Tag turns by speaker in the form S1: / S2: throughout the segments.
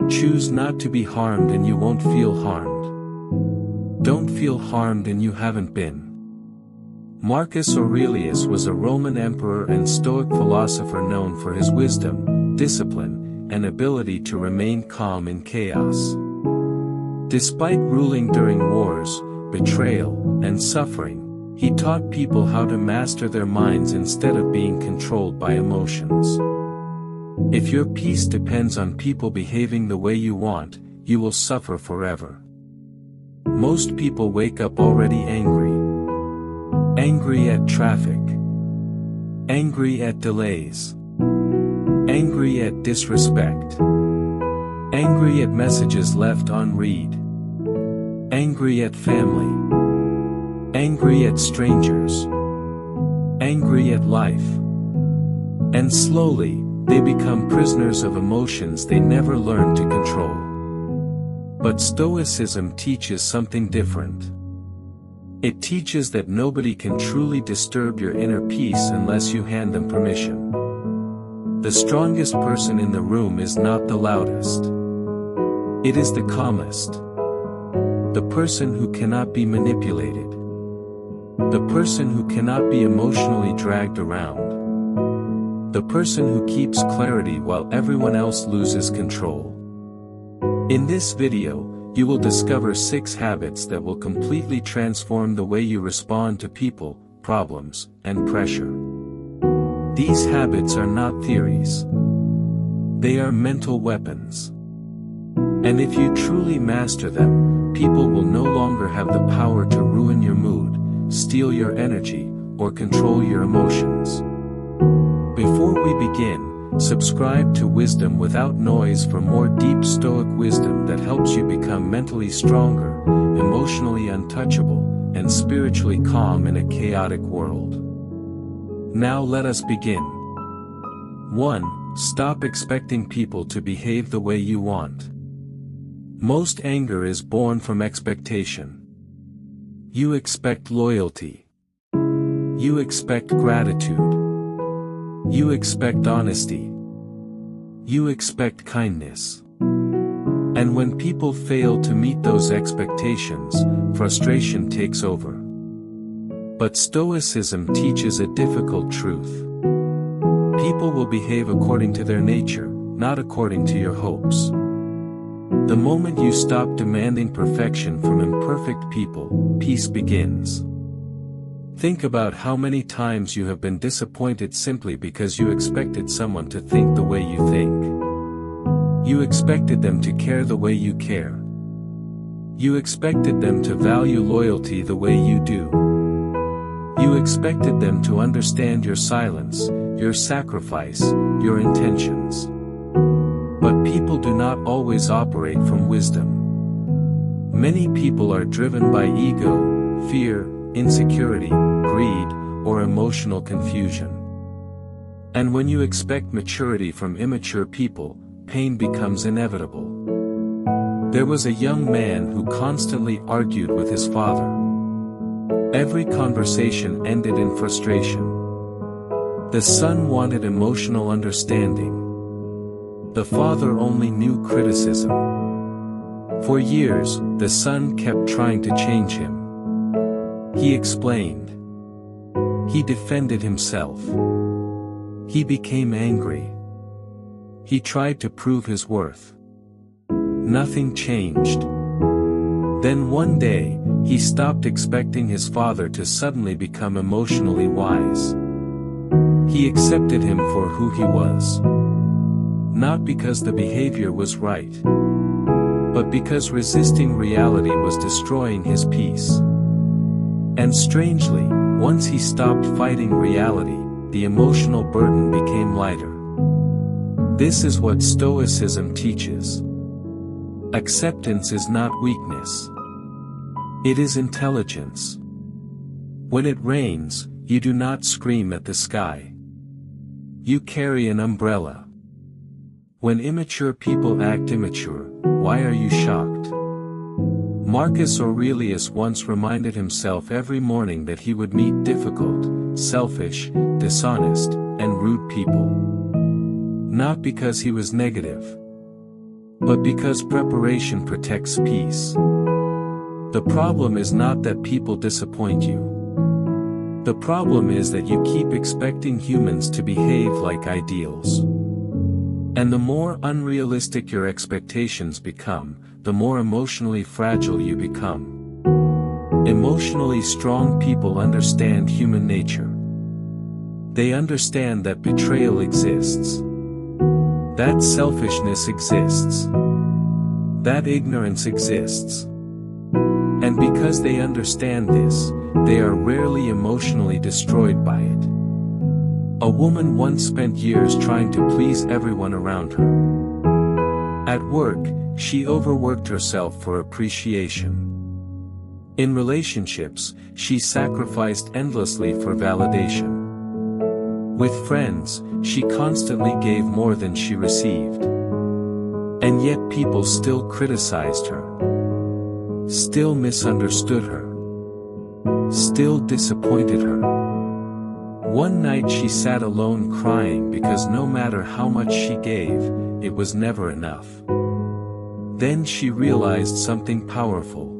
S1: Choose not to be harmed and you won't feel harmed. Don't feel harmed and you haven't been. Marcus Aurelius was a Roman emperor and Stoic philosopher known for his wisdom, discipline, and ability to remain calm in chaos. Despite ruling during wars, betrayal, and suffering, he taught people how to master their minds instead of being controlled by emotions. If your peace depends on people behaving the way you want, you will suffer forever. Most people wake up already angry. Angry at traffic. Angry at delays. Angry at disrespect. Angry at messages left unread. Angry at family. Angry at strangers. Angry at life. And slowly, they become prisoners of emotions they never learned to control. But Stoicism teaches something different. It teaches that nobody can truly disturb your inner peace unless you hand them permission. The strongest person in the room is not the loudest. It is the calmest. The person who cannot be manipulated. The person who cannot be emotionally dragged around. The person who keeps clarity while everyone else loses control. In this video, you will discover 6 habits that will completely transform the way you respond to people, problems, and pressure. These habits are not theories. They are mental weapons. And if you truly master them, people will no longer have the power to ruin your mood, steal your energy, or control your emotions. Before we begin, subscribe to Wisdom Without Noise for more deep Stoic wisdom that helps you become mentally stronger, emotionally untouchable, and spiritually calm in a chaotic world. Now let us begin. 1. Stop expecting people to behave the way you want. Most anger is born from expectation. You expect loyalty. You expect gratitude. You expect honesty. You expect kindness. And when people fail to meet those expectations, frustration takes over. But Stoicism teaches a difficult truth. People will behave according to their nature, not according to your hopes. The moment you stop demanding perfection from imperfect people, peace begins. Think about how many times you have been disappointed simply because you expected someone to think the way you think. You expected them to care the way you care. You expected them to value loyalty the way you do. You expected them to understand your silence, your sacrifice, your intentions. But people do not always operate from wisdom. Many people are driven by ego, fear, insecurity, greed, or emotional confusion. And when you expect maturity from immature people, pain becomes inevitable. There was a young man who constantly argued with his father. Every conversation ended in frustration. The son wanted emotional understanding. The father only knew criticism. For years, the son kept trying to change him. He explained. He defended himself. He became angry. He tried to prove his worth. Nothing changed. Then one day, he stopped expecting his father to suddenly become emotionally wise. He accepted him for who he was. Not because the behavior was right, but because resisting reality was destroying his peace. And strangely, once he stopped fighting reality, the emotional burden became lighter. This is what Stoicism teaches. Acceptance is not weakness. It is intelligence. When it rains, you do not scream at the sky. You carry an umbrella. When immature people act immature, why are you shocked? Marcus Aurelius once reminded himself every morning that he would meet difficult, selfish, dishonest, and rude people. Not because he was negative, but because preparation protects peace. The problem is not that people disappoint you. The problem is that you keep expecting humans to behave like ideals. And the more unrealistic your expectations become, the more emotionally fragile you become. Emotionally strong people understand human nature. They understand that betrayal exists. That selfishness exists. That ignorance exists. And because they understand this, they are rarely emotionally destroyed by it. A woman once spent years trying to please everyone around her. At work, she overworked herself for appreciation. In relationships, she sacrificed endlessly for validation. With friends, she constantly gave more than she received. And yet people still criticized her. Still misunderstood her. Still disappointed her. One night she sat alone crying because no matter how much she gave, it was never enough. Then she realized something powerful.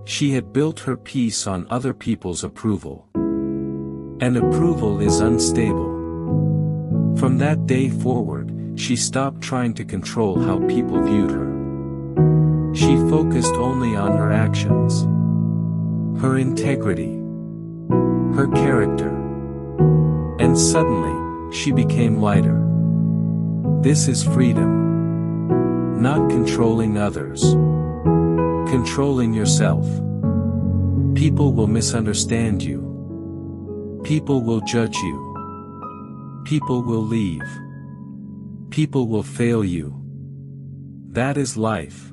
S1: She had built her peace on other people's approval. And approval is unstable. From that day forward, she stopped trying to control how people viewed her. She focused only on her actions, her integrity, her character. And suddenly, she became lighter. This is freedom. Not controlling others. Controlling yourself. People will misunderstand you. People will judge you. People will leave. People will fail you. That is life.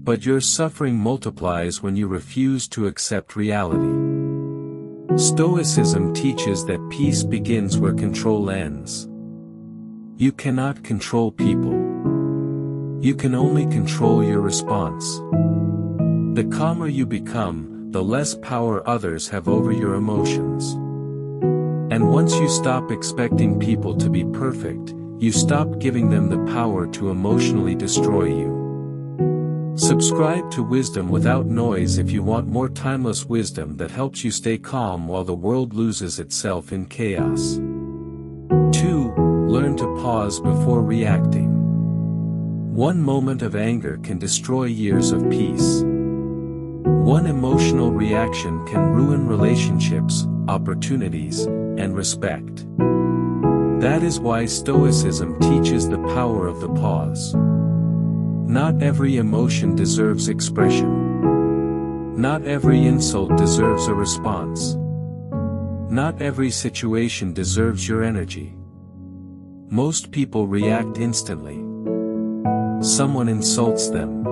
S1: But your suffering multiplies when you refuse to accept reality. Stoicism teaches that peace begins where control ends. You cannot control people. You can only control your response. The calmer you become, the less power others have over your emotions. And once you stop expecting people to be perfect, you stop giving them the power to emotionally destroy you. Subscribe to Wisdom Without Noise if you want more timeless wisdom that helps you stay calm while the world loses itself in chaos. 2. Learn to pause before reacting. One moment of anger can destroy years of peace. One emotional reaction can ruin relationships, opportunities, and respect. That is why Stoicism teaches the power of the pause. Not every emotion deserves expression. Not every insult deserves a response. Not every situation deserves your energy. Most people react instantly. Someone insults them.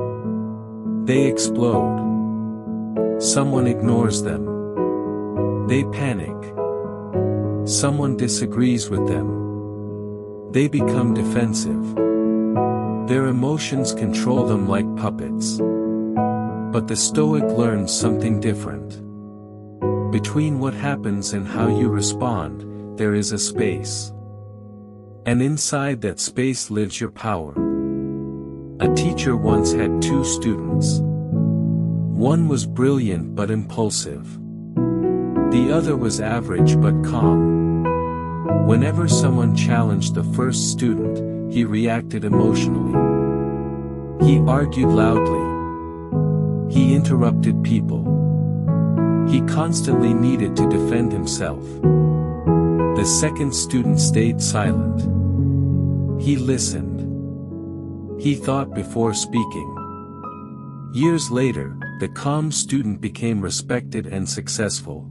S1: They explode. Someone ignores them. They panic. Someone disagrees with them. They become defensive. Their emotions control them like puppets. But the Stoic learns something different. Between what happens and how you respond, there is a space. And inside that space lives your power. A teacher once had 2 students. One was brilliant but impulsive. The other was average but calm. Whenever someone challenged the first student, he reacted emotionally. He argued loudly. He interrupted people. He constantly needed to defend himself. The second student stayed silent. He listened. He thought before speaking. Years later, the calm student became respected and successful.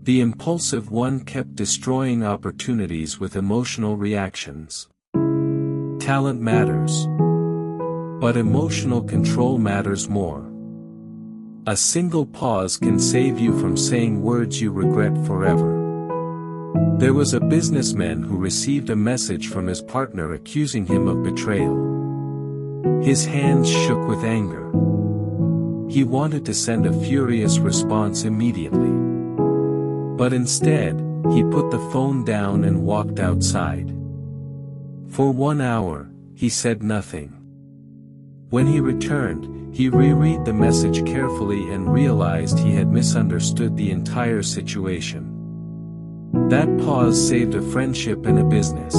S1: The impulsive one kept destroying opportunities with emotional reactions. Talent matters. But emotional control matters more. A single pause can save you from saying words you regret forever. There was a businessman who received a message from his partner accusing him of betrayal. His hands shook with anger. He wanted to send a furious response immediately. But instead, he put the phone down and walked outside. For 1 hour, he said nothing. When he returned, he reread the message carefully and realized he had misunderstood the entire situation. That pause saved a friendship and a business.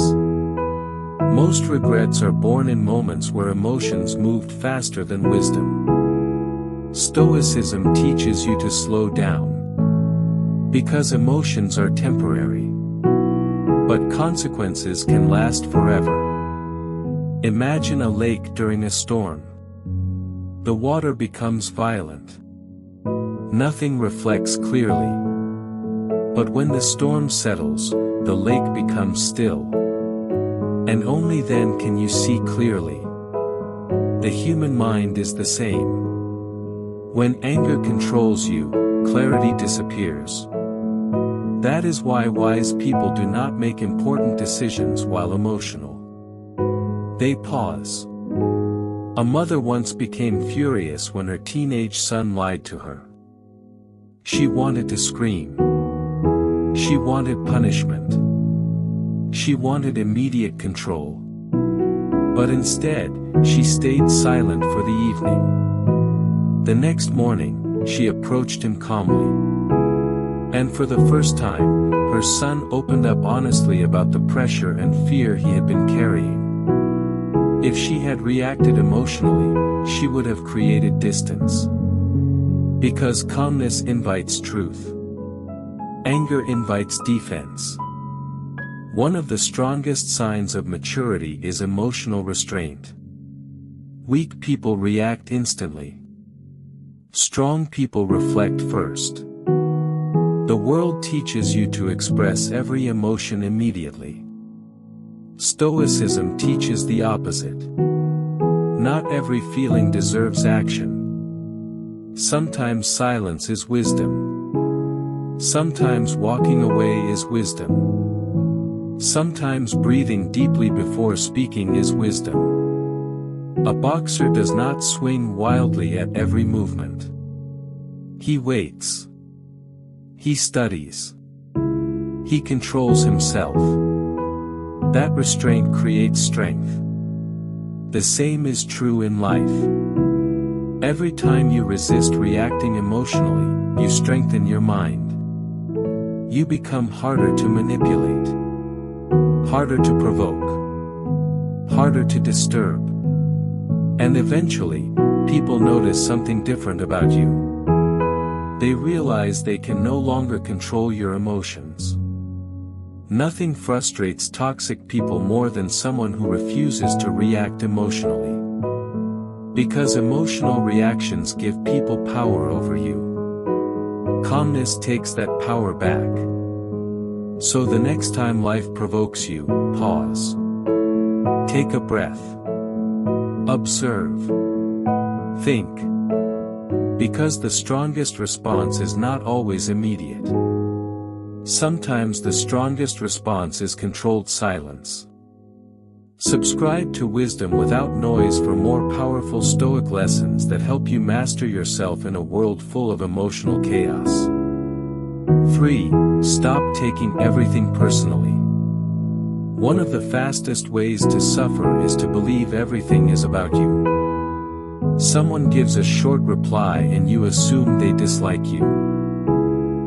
S1: Most regrets are born in moments where emotions moved faster than wisdom. Stoicism teaches you to slow down. Because emotions are temporary. But consequences can last forever. Imagine a lake during a storm. The water becomes violent. Nothing reflects clearly. But when the storm settles, the lake becomes still. And only then can you see clearly. The human mind is the same. When anger controls you, clarity disappears. That is why wise people do not make important decisions while emotional. They pause. A mother once became furious when her teenage son lied to her. She wanted to scream. She wanted punishment. She wanted immediate control. But instead, she stayed silent for the evening. The next morning, she approached him calmly. And for the first time, her son opened up honestly about the pressure and fear he had been carrying. If she had reacted emotionally, she would have created distance. Because calmness invites truth. Anger invites defense. One of the strongest signs of maturity is emotional restraint. Weak people react instantly. Strong people reflect first. The world teaches you to express every emotion immediately. Stoicism teaches the opposite. Not every feeling deserves action. Sometimes silence is wisdom. Sometimes walking away is wisdom. Sometimes breathing deeply before speaking is wisdom. A boxer does not swing wildly at every movement. He waits. He studies. He controls himself. That restraint creates strength. The same is true in life. Every time you resist reacting emotionally, you strengthen your mind. You become harder to manipulate. Harder to provoke. Harder to disturb. And eventually, people notice something different about you. They realize they can no longer control your emotions. Nothing frustrates toxic people more than someone who refuses to react emotionally. Because emotional reactions give people power over you. Calmness takes that power back. So the next time life provokes you, pause. Take a breath. Observe. Think. Because the strongest response is not always immediate. Sometimes the strongest response is controlled silence. Subscribe to Wisdom Without Noise for more powerful Stoic lessons that help you master yourself in a world full of emotional chaos. 3. Stop taking everything personally. One of the fastest ways to suffer is to believe everything is about you. Someone gives a short reply and you assume they dislike you.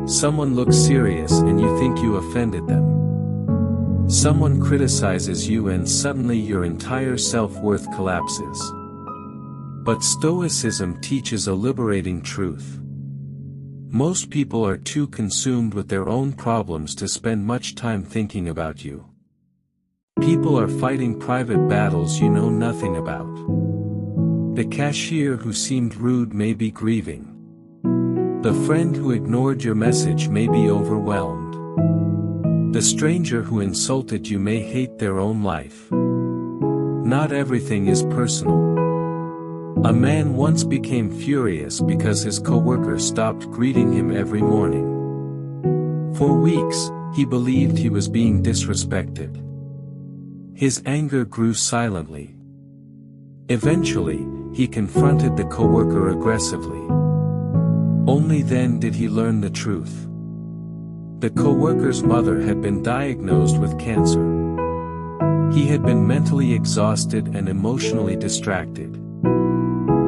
S1: Someone looks serious and you think you offended them. Someone criticizes you and suddenly your entire self-worth collapses. But Stoicism teaches a liberating truth. Most people are too consumed with their own problems to spend much time thinking about you. People are fighting private battles you know nothing about. The cashier who seemed rude may be grieving. The friend who ignored your message may be overwhelmed. The stranger who insulted you may hate their own life. Not everything is personal. A man once became furious because his coworker stopped greeting him every morning. For weeks, he believed he was being disrespected. His anger grew silently. Eventually, he confronted the coworker aggressively. Only then did he learn the truth. The coworker's mother had been diagnosed with cancer. He had been mentally exhausted and emotionally distracted.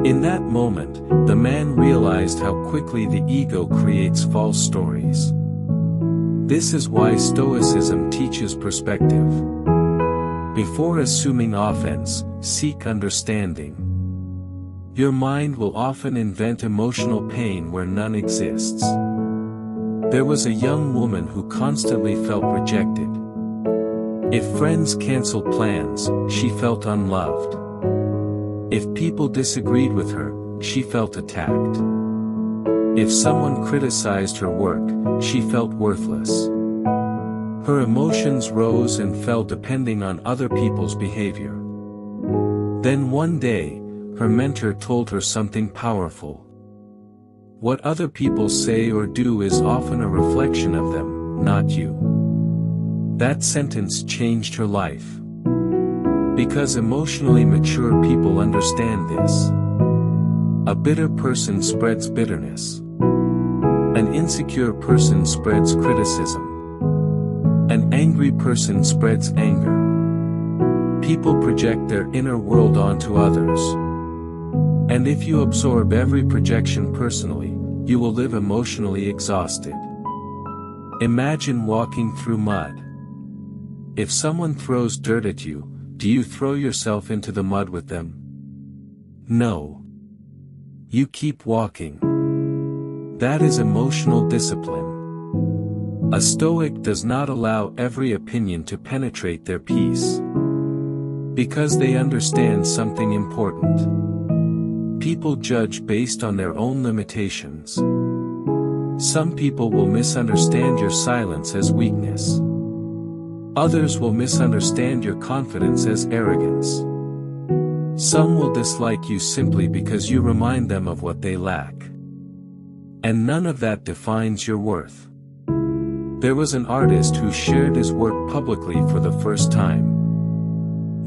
S1: In that moment, the man realized how quickly the ego creates false stories. This is why Stoicism teaches perspective. Before assuming offense, seek understanding. Your mind will often invent emotional pain where none exists. There was a young woman who constantly felt rejected. If friends canceled plans, she felt unloved. If people disagreed with her, she felt attacked. If someone criticized her work, she felt worthless. Her emotions rose and fell depending on other people's behavior. Then one day, her mentor told her something powerful. What other people say or do is often a reflection of them, not you. That sentence changed her life. Because emotionally mature people understand this. A bitter person spreads bitterness. An insecure person spreads criticism. An angry person spreads anger. People project their inner world onto others. And if you absorb every projection personally, you will live emotionally exhausted. Imagine walking through mud. If someone throws dirt at you, do you throw yourself into the mud with them? No. You keep walking. That is emotional discipline. A Stoic does not allow every opinion to penetrate their peace. Because they understand something important. People judge based on their own limitations. Some people will misunderstand your silence as weakness. Others will misunderstand your confidence as arrogance. Some will dislike you simply because you remind them of what they lack. And none of that defines your worth. There was an artist who shared his work publicly for the first time.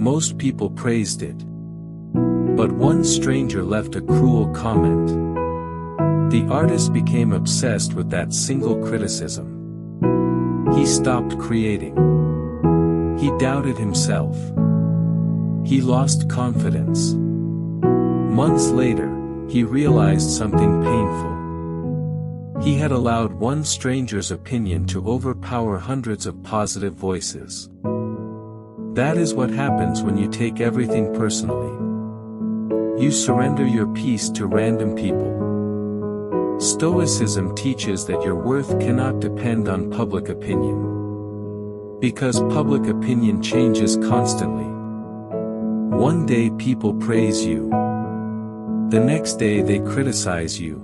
S1: Most people praised it. But one stranger left a cruel comment. The artist became obsessed with that single criticism. He stopped creating. He doubted himself. He lost confidence. Months later, he realized something painful. He had allowed one stranger's opinion to overpower hundreds of positive voices. That is what happens when you take everything personally. You surrender your peace to random people. Stoicism teaches that your worth cannot depend on public opinion. Because public opinion changes constantly. One day people praise you. The next day they criticize you.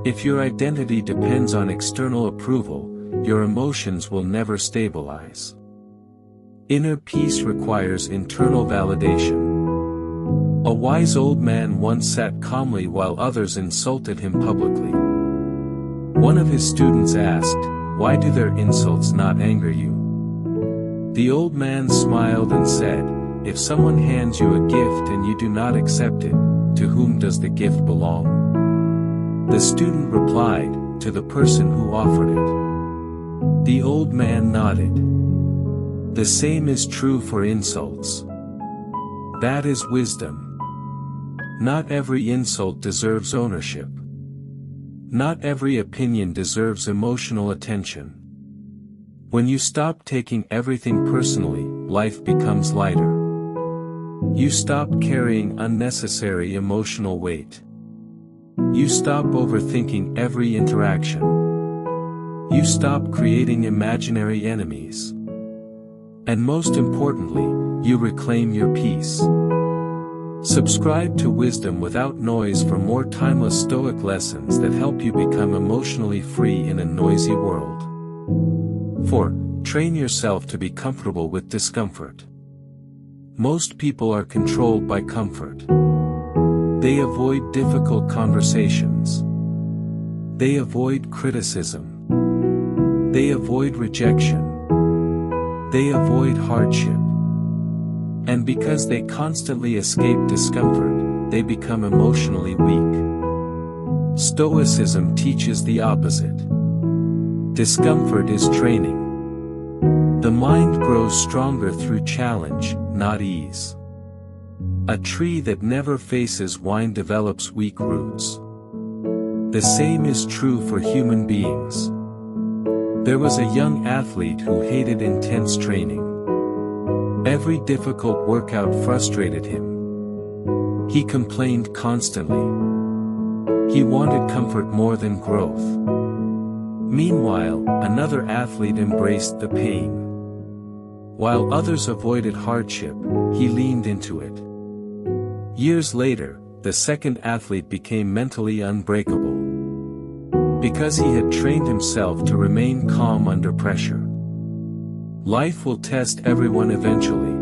S1: If your identity depends on external approval, your emotions will never stabilize. Inner peace requires internal validation. A wise old man once sat calmly while others insulted him publicly. One of his students asked, "Why do their insults not anger you?" The old man smiled and said, "If someone hands you a gift and you do not accept it, to whom does the gift belong?" The student replied, "To the person who offered it." The old man nodded. The same is true for insults. That is wisdom. Not every insult deserves ownership. Not every opinion deserves emotional attention. When you stop taking everything personally, life becomes lighter. You stop carrying unnecessary emotional weight. You stop overthinking every interaction. You stop creating imaginary enemies. And most importantly, you reclaim your peace. Subscribe to Wisdom Without Noise for more timeless Stoic lessons that help you become emotionally free in a noisy world. 4. Train yourself to be comfortable with discomfort. Most people are controlled by comfort. They avoid difficult conversations. They avoid criticism. They avoid rejection. They avoid hardship. And because they constantly escape discomfort, they become emotionally weak. Stoicism teaches the opposite. Discomfort is training. The mind grows stronger through challenge, not ease. A tree that never faces wind develops weak roots. The same is true for human beings. There was a young athlete who hated intense training. Every difficult workout frustrated him. He complained constantly. He wanted comfort more than growth. Meanwhile, another athlete embraced the pain. While others avoided hardship, he leaned into it. Years later, the second athlete became mentally unbreakable. Because he had trained himself to remain calm under pressure. Life will test everyone eventually.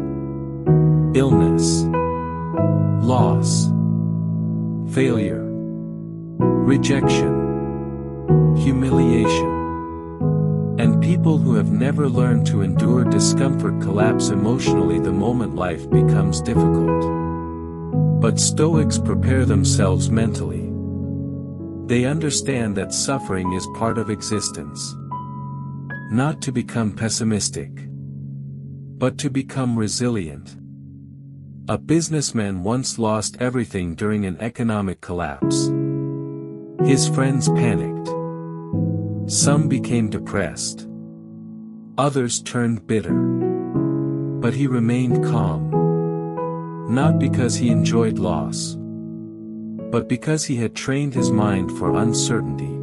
S1: Illness, loss, failure, rejection, humiliation. And people who have never learned to endure discomfort collapse emotionally the moment life becomes difficult. But Stoics prepare themselves mentally. They understand that suffering is part of existence. Not to become pessimistic, but to become resilient. A businessman once lost everything during an economic collapse. His friends panicked. Some became depressed. Others turned bitter. But he remained calm. Not because he enjoyed loss, but because he had trained his mind for uncertainty.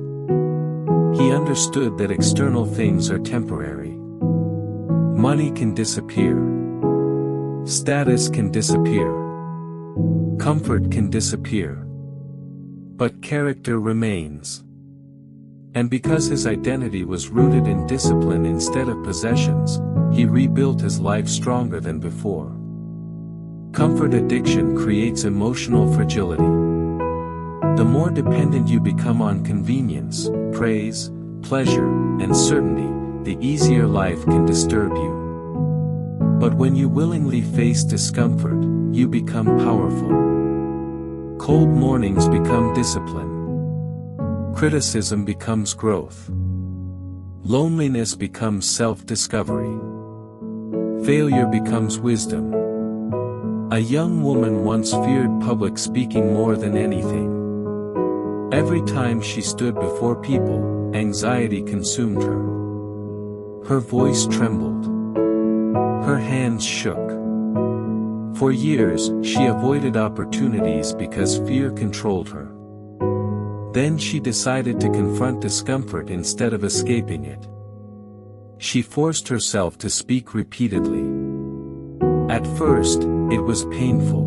S1: He understood that external things are temporary. Money can disappear. Status can disappear. Comfort can disappear. But character remains. And because his identity was rooted in discipline instead of possessions, he rebuilt his life stronger than before. Comfort addiction creates emotional fragility. The more dependent you become on convenience, praise, pleasure, and certainty, the easier life can disturb you. But when you willingly face discomfort, you become powerful. Cold mornings become discipline. Criticism becomes growth. Loneliness becomes self-discovery. Failure becomes wisdom. A young woman once feared public speaking more than anything. Every time she stood before people, anxiety consumed her. Her voice trembled. Her hands shook. For years, she avoided opportunities because fear controlled her. Then she decided to confront discomfort instead of escaping it. She forced herself to speak repeatedly. At first, it was painful,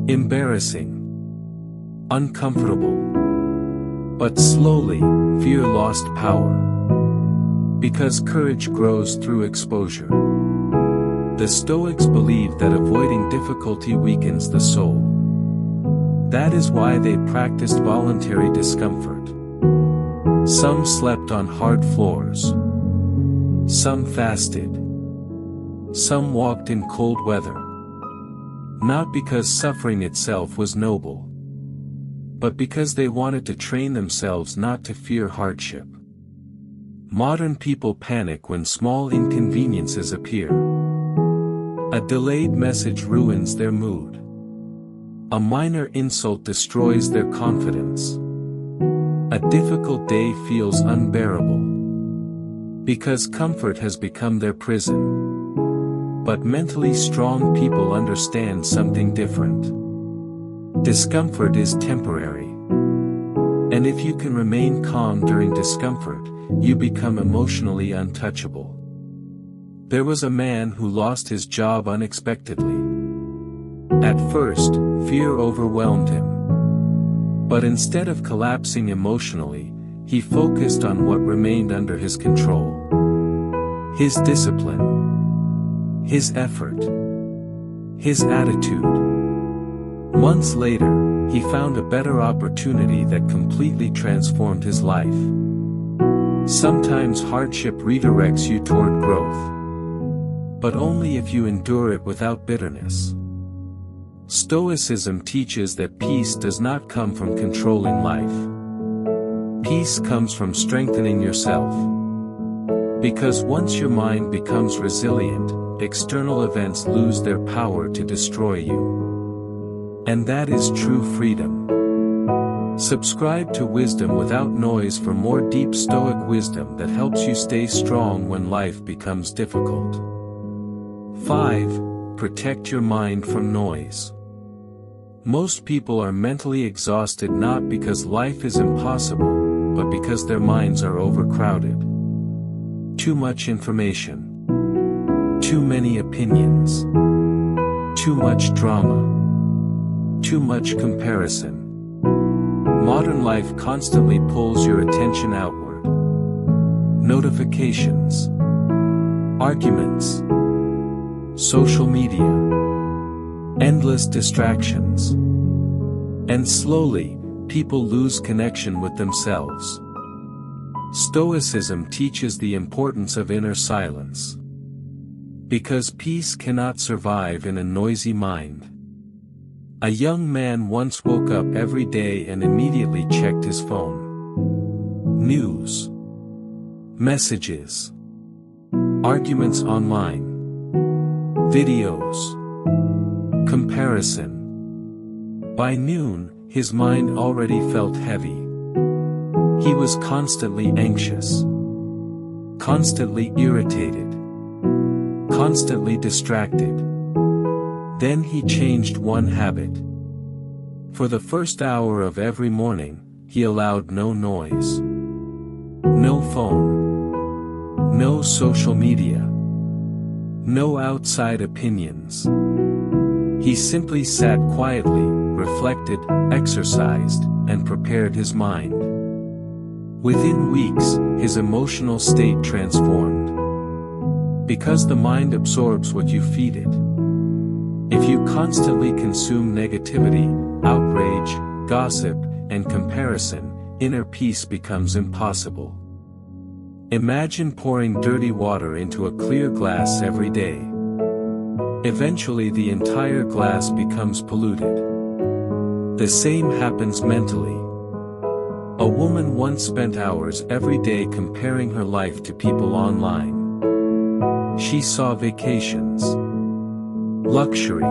S1: embarrassing, uncomfortable. But slowly, fear lost power. Because courage grows through exposure. The Stoics believed that avoiding difficulty weakens the soul. That is why they practiced voluntary discomfort. Some slept on hard floors. Some fasted. Some walked in cold weather. Not because suffering itself was noble, but because they wanted to train themselves not to fear hardship. Modern people panic when small inconveniences appear. A delayed message ruins their mood. A minor insult destroys their confidence. A difficult day feels unbearable. Because comfort has become their prison. But mentally strong people understand something different. Discomfort is temporary. And if you can remain calm during discomfort, you become emotionally untouchable. There was a man who lost his job unexpectedly. At first, fear overwhelmed him. But instead of collapsing emotionally, he focused on what remained under his control. His discipline. His effort. His attitude. Months later, he found a better opportunity that completely transformed his life. Sometimes hardship redirects you toward growth. But only if you endure it without bitterness. Stoicism teaches that peace does not come from controlling life. Peace comes from strengthening yourself. Because once your mind becomes resilient, external events lose their power to destroy you. And that is true freedom. Subscribe to Wisdom Without Noise for more deep Stoic wisdom that helps you stay strong when life becomes difficult. 5. Protect your mind from noise. Most people are mentally exhausted not because life is impossible, but because their minds are overcrowded. Too much information. Too many opinions. Too much drama. Too much comparison. Modern life constantly pulls your attention outward. Notifications. Arguments. Social media. Endless distractions. And slowly, people lose connection with themselves. Stoicism teaches the importance of inner silence. Because peace cannot survive in a noisy mind. A young man once woke up every day and immediately checked his phone. News. Messages. Arguments online. Videos. Comparison. By noon, his mind already felt heavy. He was constantly anxious. Constantly irritated. Constantly distracted. Then he changed one habit. For the first hour of every morning, he allowed no noise. No phone. No social media. No outside opinions. He simply sat quietly, reflected, exercised, and prepared his mind. Within weeks, his emotional state transformed. Because the mind absorbs what you feed it. If you constantly consume negativity, outrage, gossip, and comparison, inner peace becomes impossible. Imagine pouring dirty water into a clear glass every day. Eventually the entire glass becomes polluted. The same happens mentally. A woman once spent hours every day comparing her life to people online. She saw vacations, luxury,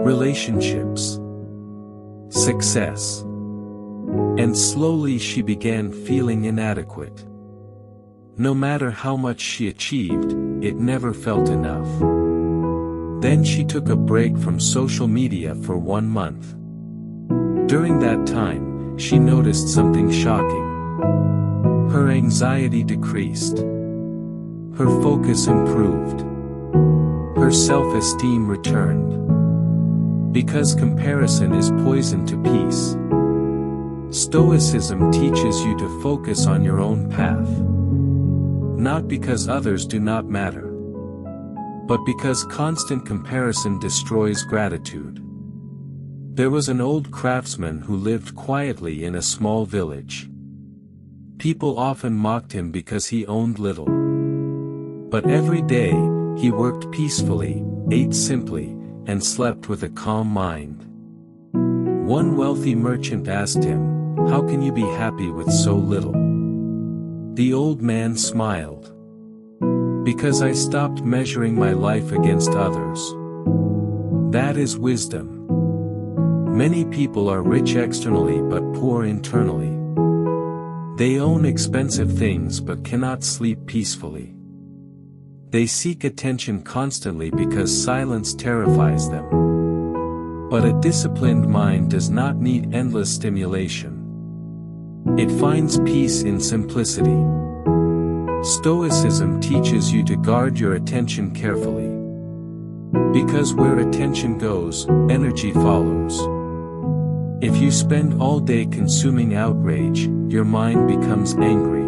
S1: relationships, success. And slowly she began feeling inadequate. No matter how much she achieved, it never felt enough. Then she took a break from social media for 1 month. During that time, she noticed something shocking. Her anxiety decreased. Her focus improved. Her self-esteem returned. Because comparison is poison to peace. Stoicism teaches you to focus on your own path. Not because others do not matter, but because constant comparison destroys gratitude. There was an old craftsman who lived quietly in a small village. People often mocked him because he owned little. But every day, he worked peacefully, ate simply, and slept with a calm mind. One wealthy merchant asked him, "How can you be happy with so little?" The old man smiled. "Because I stopped measuring my life against others." That is wisdom. Many people are rich externally but poor internally. They own expensive things but cannot sleep peacefully. They seek attention constantly because silence terrifies them. But a disciplined mind does not need endless stimulation. It finds peace in simplicity. Stoicism teaches you to guard your attention carefully. Because where attention goes, energy follows. If you spend all day consuming outrage, your mind becomes angry.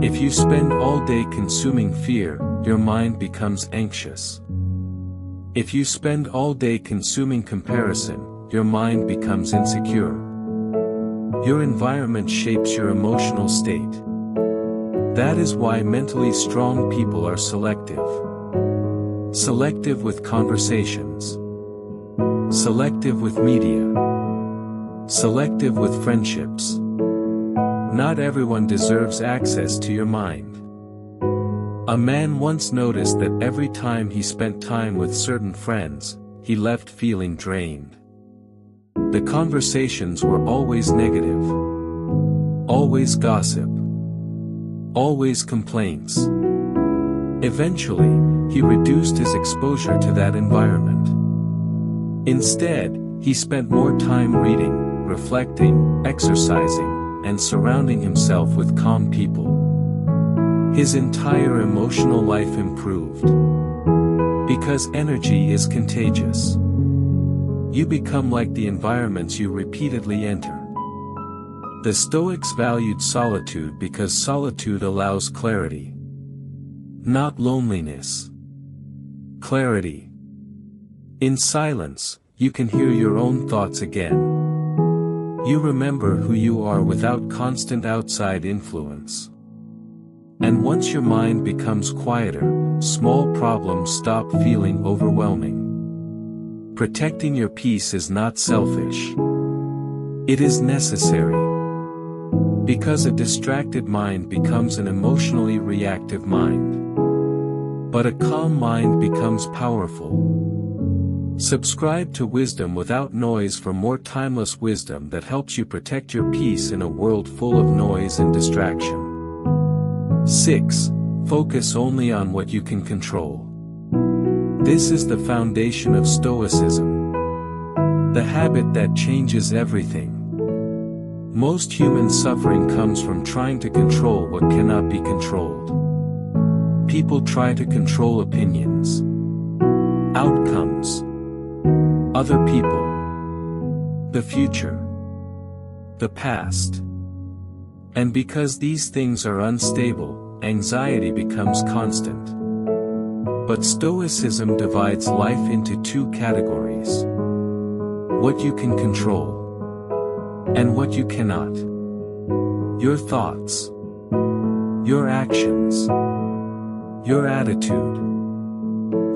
S1: If you spend all day consuming fear, your mind becomes anxious. If you spend all day consuming comparison, your mind becomes insecure. Your environment shapes your emotional state. That is why mentally strong people are selective. Selective with conversations. Selective with media. Selective with friendships. Not everyone deserves access to your mind. A man once noticed that every time he spent time with certain friends, he left feeling drained. The conversations were always negative. Always gossip. Always complaints. Eventually, he reduced his exposure to that environment. Instead, he spent more time reading, reflecting, exercising, and surrounding himself with calm people. His entire emotional life improved. Because energy is contagious. You become like the environments you repeatedly enter. The Stoics valued solitude because solitude allows clarity. Not loneliness. Clarity. In silence, you can hear your own thoughts again. You remember who you are without constant outside influence. And once your mind becomes quieter, small problems stop feeling overwhelming. Protecting your peace is not selfish. It is necessary. Because a distracted mind becomes an emotionally reactive mind. But a calm mind becomes powerful. Subscribe to Wisdom Without Noise for more timeless wisdom that helps you protect your peace in a world full of noise and distraction. 6. Focus only on what you can control. This is the foundation of Stoicism. The habit that changes everything. Most human suffering comes from trying to control what cannot be controlled. People try to control opinions, outcomes, other people, the future, the past. And because these things are unstable, anxiety becomes constant. But Stoicism divides life into two categories. What you can control, and what you cannot. Your thoughts, your actions, your attitude,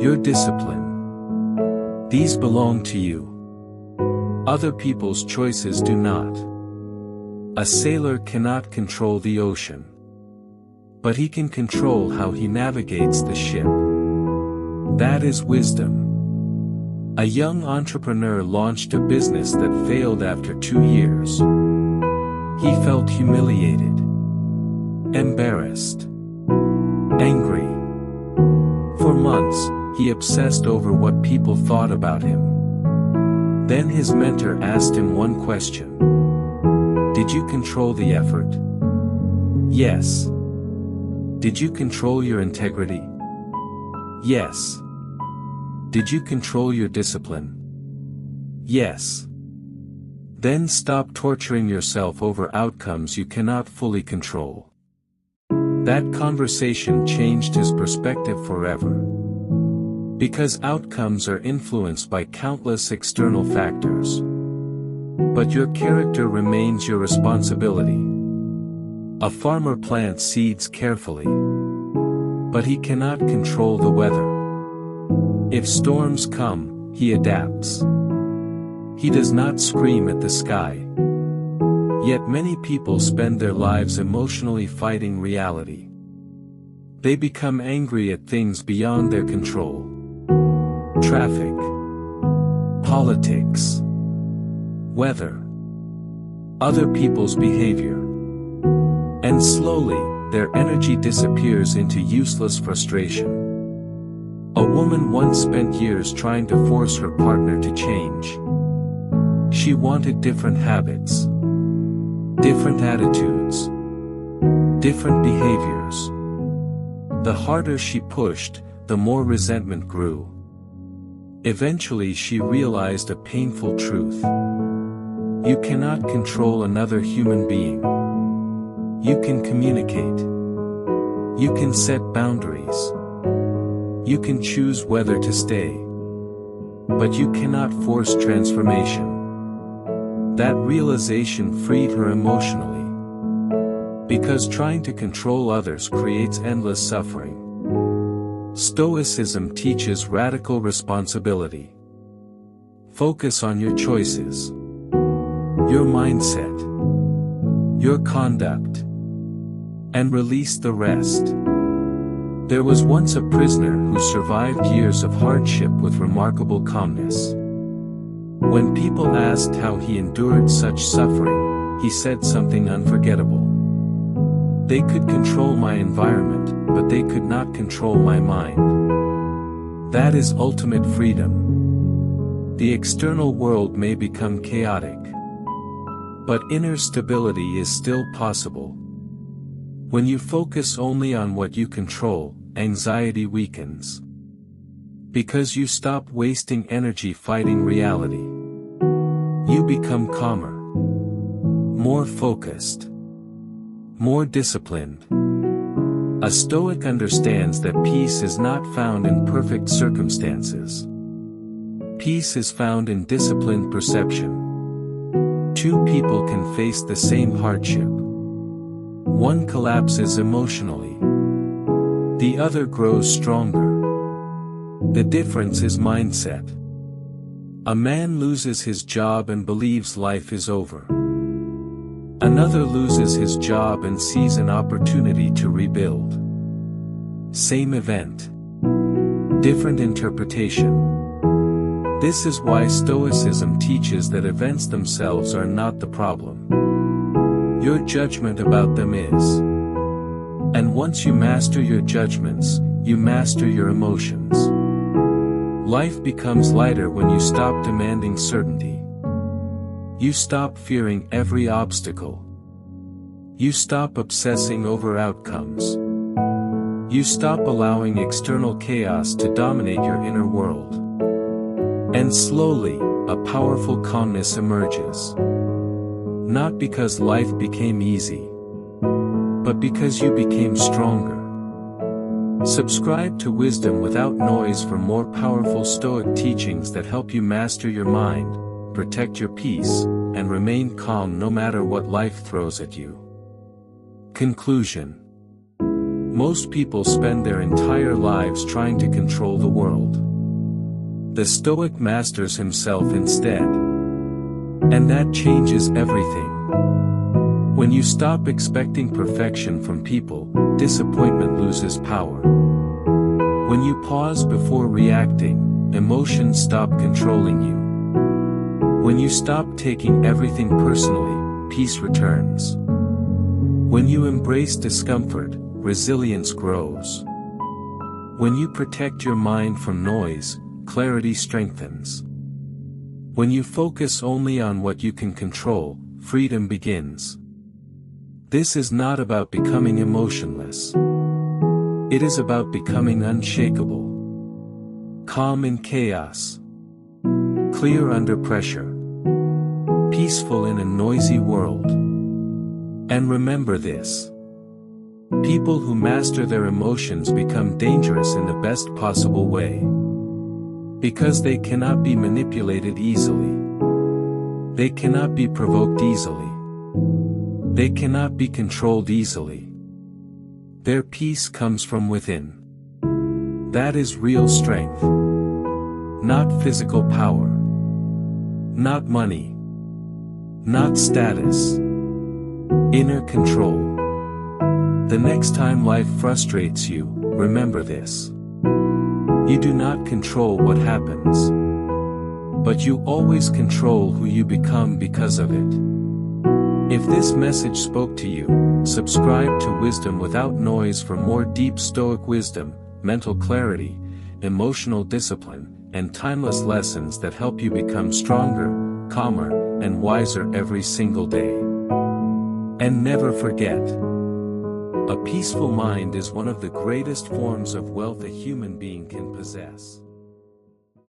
S1: your discipline. These belong to you. Other people's choices do not. A sailor cannot control the ocean. But he can control how he navigates the ship. That is wisdom. A young entrepreneur launched a business that failed after 2 years. He felt humiliated, embarrassed, angry. For months, he obsessed over what people thought about him. Then his mentor asked him one question. Did you control the effort? Yes. Did you control your integrity? Yes. Did you control your discipline? Yes. Then stop torturing yourself over outcomes you cannot fully control. That conversation changed his perspective forever. Because outcomes are influenced by countless external factors. But your character remains your responsibility. A farmer plants seeds carefully. But he cannot control the weather. If storms come, he adapts. He does not scream at the sky. Yet many people spend their lives emotionally fighting reality. They become angry at things beyond their control. Traffic, politics, weather, other people's behavior. And slowly, their energy disappears into useless frustration. A woman once spent years trying to force her partner to change. She wanted different habits, different attitudes, different behaviors. The harder she pushed, the more resentment grew. Eventually she realized a painful truth. You cannot control another human being. You can communicate. You can set boundaries. You can choose whether to stay. But you cannot force transformation. That realization freed her emotionally. Because trying to control others creates endless suffering. Stoicism teaches radical responsibility. Focus on your choices, your mindset, your conduct, and release the rest. There was once a prisoner who survived years of hardship with remarkable calmness. When people asked how he endured such suffering, he said something unforgettable. They could control my environment, but they could not control my mind. That is ultimate freedom. The external world may become chaotic, but inner stability is still possible. When you focus only on what you control, anxiety weakens. Because you stop wasting energy fighting reality. You become calmer, more focused, more disciplined. A Stoic understands that peace is not found in perfect circumstances. Peace is found in disciplined perception. Two people can face the same hardship. One collapses emotionally. The other grows stronger. The difference is mindset. A man loses his job and believes life is over. Another loses his job and sees an opportunity to rebuild. Same event. Different interpretation. This is why Stoicism teaches that events themselves are not the problem. Your judgment about them is. And once you master your judgments, you master your emotions. Life becomes lighter when you stop demanding certainty. You stop fearing every obstacle. You stop obsessing over outcomes. You stop allowing external chaos to dominate your inner world. And slowly, a powerful calmness emerges. Not because life became easy, but because you became stronger. Subscribe to Wisdom Without Noise for more powerful Stoic teachings that help you master your mind, protect your peace, and remain calm no matter what life throws at you. Conclusion. Most people spend their entire lives trying to control the world. The Stoic masters himself instead. And that changes everything. When you stop expecting perfection from people, disappointment loses power. When you pause before reacting, emotions stop controlling you. When you stop taking everything personally, peace returns. When you embrace discomfort, resilience grows. When you protect your mind from noise, clarity strengthens. When you focus only on what you can control, freedom begins. This is not about becoming emotionless. It is about becoming unshakable. Calm in chaos. Clear under pressure. Peaceful in a noisy world. And remember this. People who master their emotions become dangerous in the best possible way. Because they cannot be manipulated easily. They cannot be provoked easily. They cannot be controlled easily. Their peace comes from within. That is real strength. Not physical power. Not money. Not status. Inner control. The next time life frustrates you, remember this. You do not control what happens. But you always control who you become because of it. If this message spoke to you, subscribe to Wisdom Without Noise for more deep Stoic wisdom, mental clarity, emotional discipline, and timeless lessons that help you become stronger, calmer, and wiser every single day. And never forget, a peaceful mind is one of the greatest forms of wealth a human being can possess.